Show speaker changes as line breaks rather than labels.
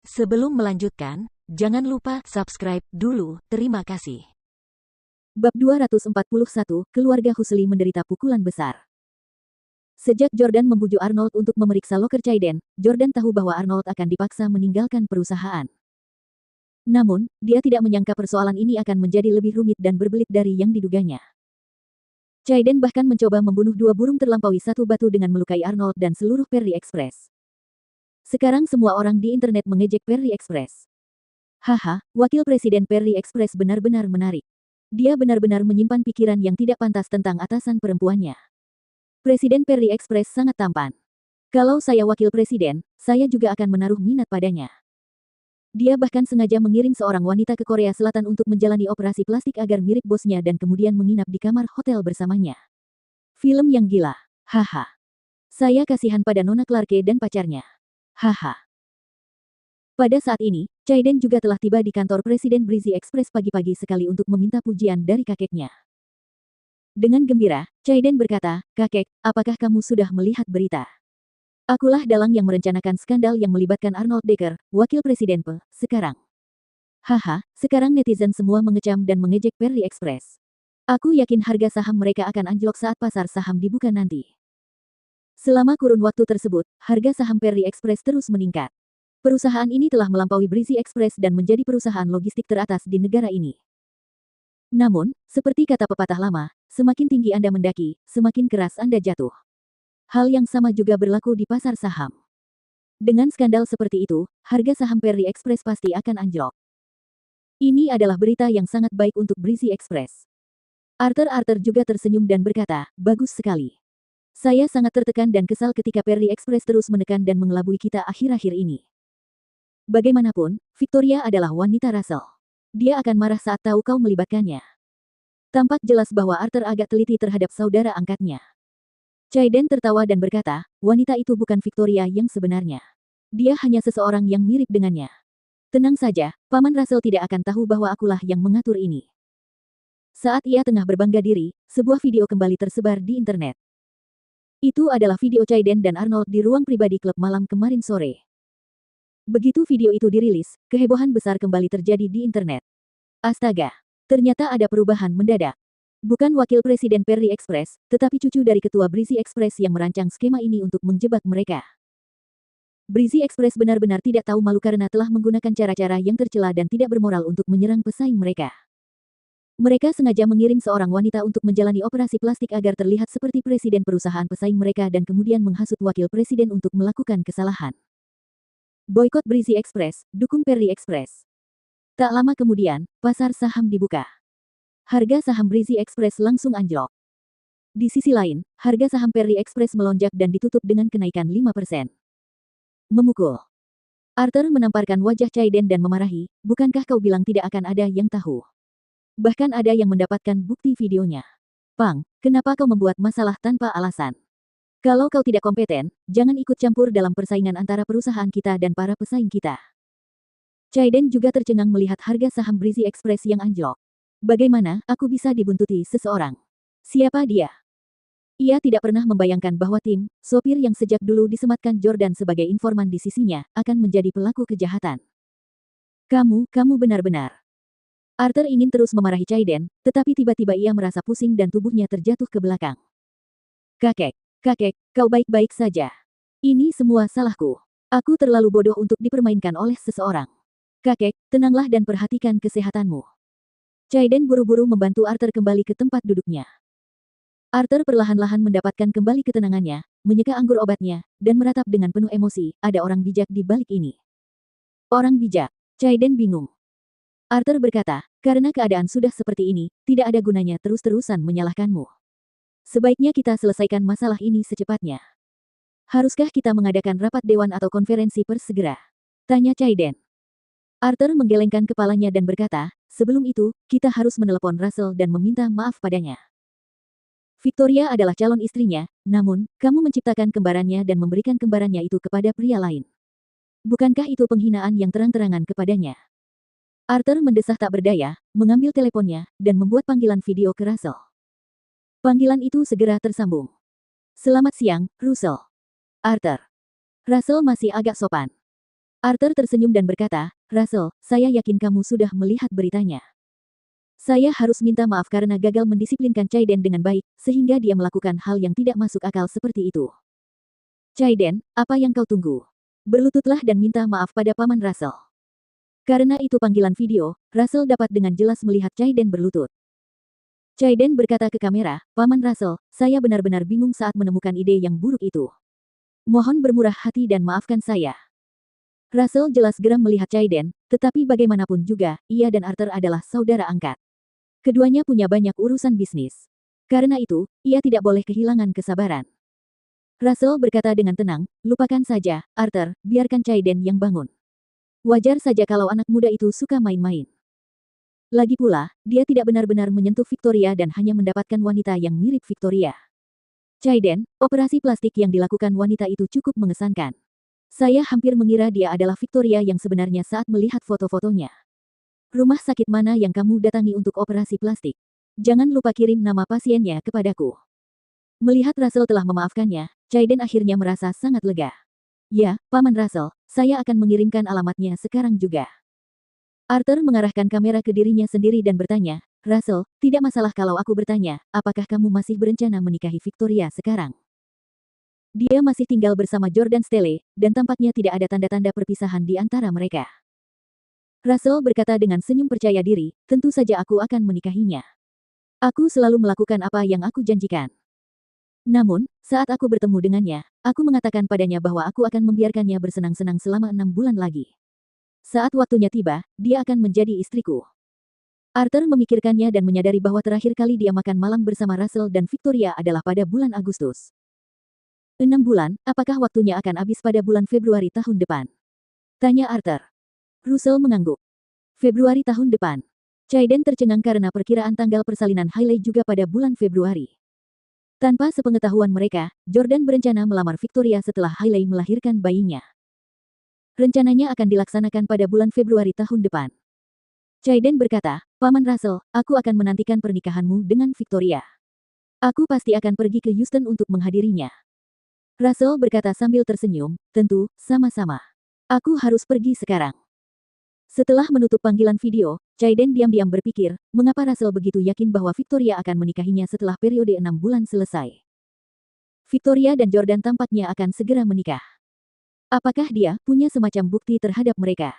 Sebelum melanjutkan, jangan lupa subscribe dulu. Terima kasih.
Bab 241, Keluarga Husli menderita pukulan besar. Sejak Jordan membujuk Arnold untuk memeriksa loker Chaiden, Jordan tahu bahwa Arnold akan dipaksa meninggalkan perusahaan. Namun, dia tidak menyangka persoalan ini akan menjadi lebih rumit dan berbelit dari yang diduganya. Chaiden bahkan mencoba membunuh dua burung terlampaui satu batu dengan melukai Arnold dan seluruh Perry Express. Sekarang semua orang di internet mengejek Perry Express. Haha, wakil presiden Perry Express benar-benar menarik. Dia benar-benar menyimpan pikiran yang tidak pantas tentang atasan perempuannya. Presiden Perry Express sangat tampan. Kalau saya wakil presiden, saya juga akan menaruh minat padanya. Dia bahkan sengaja mengirim seorang wanita ke Korea Selatan untuk menjalani operasi plastik agar mirip bosnya dan kemudian menginap di kamar hotel bersamanya. Film yang gila. Haha. Saya kasihan pada Nona Clarke dan pacarnya. Haha. Pada saat ini, Chaiden juga telah tiba di kantor Presiden Breezy Express pagi-pagi sekali untuk meminta pujian dari kakeknya. Dengan gembira, Chaiden berkata, "Kakek, apakah kamu sudah melihat berita? Akulah dalang yang merencanakan skandal yang melibatkan Arnold Decker, wakil presiden sekarang." Haha, sekarang netizen semua mengecam dan mengejek Perry Express. Aku yakin harga saham mereka akan anjlok saat pasar saham dibuka nanti. Selama kurun waktu tersebut, harga saham Perry Express terus meningkat. Perusahaan ini telah melampaui Breezy Express dan menjadi perusahaan logistik teratas di negara ini. Namun, seperti kata pepatah lama, semakin tinggi Anda mendaki, semakin keras Anda jatuh. Hal yang sama juga berlaku di pasar saham. Dengan skandal seperti itu, harga saham Perry Express pasti akan anjlok. Ini adalah berita yang sangat baik untuk Breezy Express. Arthur juga tersenyum dan berkata, "Bagus sekali. Saya sangat tertekan dan kesal ketika Perry Express terus menekan dan mengelabui kita akhir-akhir ini. Bagaimanapun, Victoria adalah wanita Russell. Dia akan marah saat tahu kau melibatkannya." Tampak jelas bahwa Arthur agak teliti terhadap saudara angkatnya. Chaiden tertawa dan berkata, "Wanita itu bukan Victoria yang sebenarnya. Dia hanya seseorang yang mirip dengannya. Tenang saja, Paman Russell tidak akan tahu bahwa akulah yang mengatur ini." Saat ia tengah berbangga diri, sebuah video kembali tersebar di internet. Itu adalah video Chaiden dan Arnold di ruang pribadi klub malam kemarin sore. Begitu video itu dirilis, kehebohan besar kembali terjadi di internet. Astaga! Ternyata ada perubahan mendadak. Bukan wakil presiden Perry Express, tetapi cucu dari ketua Breezy Express yang merancang skema ini untuk menjebak mereka. Breezy Express benar-benar tidak tahu malu karena telah menggunakan cara-cara yang tercela dan tidak bermoral untuk menyerang pesaing mereka. Mereka sengaja mengirim seorang wanita untuk menjalani operasi plastik agar terlihat seperti presiden perusahaan pesaing mereka dan kemudian menghasut wakil presiden untuk melakukan kesalahan. Boykot Breezy Express, dukung Perry Express. Tak lama kemudian, pasar saham dibuka. Harga saham Breezy Express langsung anjlok. Di sisi lain, harga saham Perry Express melonjak dan ditutup dengan kenaikan 5%. Memukul. Arthur menamparkan wajah Chaiden dan memarahi, "Bukankah kau bilang tidak akan ada yang tahu? Bahkan ada yang mendapatkan bukti videonya. Pang, kenapa kau membuat masalah tanpa alasan? Kalau kau tidak kompeten, jangan ikut campur dalam persaingan antara perusahaan kita dan para pesaing kita." Chaiden juga tercengang melihat harga saham Breezy Express yang anjlok. Bagaimana aku bisa dibuntuti seseorang? Siapa dia? Ia tidak pernah membayangkan bahwa tim, sopir yang sejak dulu disematkan Jordan sebagai informan di sisinya, akan menjadi pelaku kejahatan. Kamu benar-benar. Arthur ingin terus memarahi Chaiden, tetapi tiba-tiba ia merasa pusing dan tubuhnya terjatuh ke belakang. Kakek, kau baik-baik saja. Ini semua salahku. Aku terlalu bodoh untuk dipermainkan oleh seseorang. Kakek, tenanglah dan perhatikan kesehatanmu. Chaiden buru-buru membantu Arthur kembali ke tempat duduknya. Arthur perlahan-lahan mendapatkan kembali ketenangannya, menyeka anggur obatnya, dan meratap dengan penuh emosi, "Ada orang bijak di balik ini." Orang bijak? Chaiden bingung. Arthur berkata, "Karena keadaan sudah seperti ini, tidak ada gunanya terus-terusan menyalahkanmu. Sebaiknya kita selesaikan masalah ini secepatnya. Haruskah kita mengadakan rapat dewan atau konferensi pers segera?" tanya Chaiden. Arthur menggelengkan kepalanya dan berkata, "Sebelum itu, kita harus menelepon Russell dan meminta maaf padanya. Victoria adalah calon istrinya, namun, kamu menciptakan kembarannya dan memberikan kembarannya itu kepada pria lain. Bukankah itu penghinaan yang terang-terangan kepadanya?" Arthur mendesah tak berdaya, mengambil teleponnya, dan membuat panggilan video ke Russell. Panggilan itu segera tersambung. "Selamat siang, Russell." "Arthur." Russell masih agak sopan. Arthur tersenyum dan berkata, Russell, saya yakin kamu sudah melihat beritanya. Saya harus minta maaf karena gagal mendisiplinkan Chaiden dengan baik, sehingga dia melakukan hal yang tidak masuk akal seperti itu. Chaiden, apa yang kau tunggu? Berlututlah dan minta maaf pada Paman Russell. Karena itu panggilan video, Russell dapat dengan jelas melihat Chaiden berlutut. Chaiden berkata ke kamera, Paman Russell, saya benar-benar bingung saat menemukan ide yang buruk itu. Mohon bermurah hati dan maafkan saya. Russell jelas geram melihat Chaiden, tetapi bagaimanapun juga, ia dan Arthur adalah saudara angkat. Keduanya punya banyak urusan bisnis. Karena itu, ia tidak boleh kehilangan kesabaran. Russell berkata dengan tenang, lupakan saja, Arthur, biarkan Chaiden yang bangun. Wajar saja kalau anak muda itu suka main-main. Lagi pula, dia tidak benar-benar menyentuh Victoria dan hanya mendapatkan wanita yang mirip Victoria. Chaiden, operasi plastik yang dilakukan wanita itu cukup mengesankan. Saya hampir mengira dia adalah Victoria yang sebenarnya saat melihat foto-fotonya. Rumah sakit mana yang kamu datangi untuk operasi plastik? Jangan lupa kirim nama pasiennya kepadaku. Melihat Russell telah memaafkannya, Chaiden akhirnya merasa sangat lega. Ya, Paman Russell, saya akan mengirimkan alamatnya sekarang juga. Arthur mengarahkan kamera ke dirinya sendiri dan bertanya, Russell, tidak masalah kalau aku bertanya, apakah kamu masih berencana menikahi Victoria sekarang? Dia masih tinggal bersama Jordan Stelle, dan tampaknya tidak ada tanda-tanda perpisahan di antara mereka. Russell berkata dengan senyum percaya diri, tentu saja aku akan menikahinya. Aku selalu melakukan apa yang aku janjikan. Namun, saat aku bertemu dengannya, aku mengatakan padanya bahwa aku akan membiarkannya bersenang-senang selama 6 bulan lagi. Saat waktunya tiba, dia akan menjadi istriku. Arthur memikirkannya dan menyadari bahwa terakhir kali dia makan malam bersama Russell dan Victoria adalah pada bulan Agustus. 6 bulan, apakah waktunya akan habis pada bulan Februari tahun depan? Tanya Arthur. Russell mengangguk. Februari tahun depan. Chaiden tercengang karena perkiraan tanggal persalinan Hailey juga pada bulan Februari. Tanpa sepengetahuan mereka, Jordan berencana melamar Victoria setelah Hailey melahirkan bayinya. Rencananya akan dilaksanakan pada bulan Februari tahun depan. Chaiden berkata, Paman Russell, aku akan menantikan pernikahanmu dengan Victoria. Aku pasti akan pergi ke Houston untuk menghadirinya. Russell berkata sambil tersenyum, tentu, sama-sama. Aku harus pergi sekarang. Setelah menutup panggilan video, Chaiden diam-diam berpikir, mengapa Russell begitu yakin bahwa Victoria akan menikahinya setelah periode 6 bulan selesai. Victoria dan Jordan tampaknya akan segera menikah. Apakah dia punya semacam bukti terhadap mereka?